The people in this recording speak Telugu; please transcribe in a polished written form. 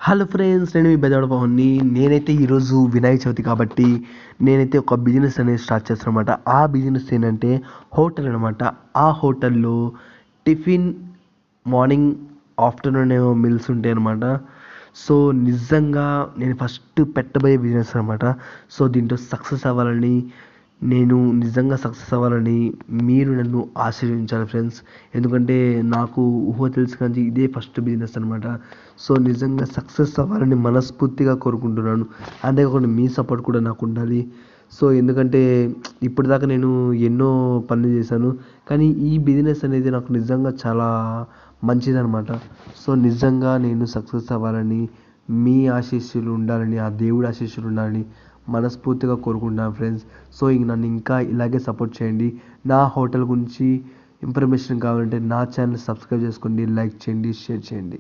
హలో ఫ్రెండ్స్, నేను మీ బెజవాడ పవన్ని. నేనైతే ఈరోజు వినాయక చవితి కాబట్టి నేనైతే ఒక బిజినెస్ అనేది స్టార్ట్ చేస్తాను అనమాట. ఆ బిజినెస్ ఏంటంటే హోటల్ అనమాట. ఆ హోటల్లో టిఫిన్, మార్నింగ్, ఆఫ్టర్నూన్ ఏమో మీల్స్ ఉంటాయి అనమాట. సో నిజంగా నేను ఫస్ట్ పెట్టబోయే బిజినెస్ అనమాట. సో దీంట్లో సక్సెస్ అవ్వాలని, నేను నిజంగా సక్సెస్ అవ్వాలని మీరు నన్ను ఆశీర్వదించాలి ఫ్రెండ్స్. ఎందుకంటే నాకు ఊహ తెలిసి కానీ ఇదే ఫస్ట్ బిజినెస్ అనమాట. సో నిజంగా సక్సెస్ అవ్వాలని మనస్ఫూర్తిగా కోరుకుంటున్నాను. అంతేకాకుండా మీ సపోర్ట్ కూడా నాకు ఉండాలి. సో ఎందుకంటే ఇప్పటిదాకా నేను ఎన్నో పనులు చేశాను, కానీ ఈ బిజినెస్ అనేది నాకు నిజంగా చాలా మంచిదనమాట. సో నిజంగా నేను సక్సెస్ అవ్వాలని, మీ ఆశీస్సులు ఉండాలని, ఆ దేవుడి ఆశీస్సులు ఉండాలని మనస్ఫూర్తిగా కోరుకుంటున్నాను ఫ్రెండ్స్. సో ఇంక నన్ను ఇంకా ఇలాగే సపోర్ట్ చేయండి. నా హోటల్ గురించి ఇన్ఫర్మేషన్ కావాలంటే నా ఛానల్ సబ్స్క్రైబ్ చేసుకోండి, లైక్ చేయండి, షేర్ చేయండి.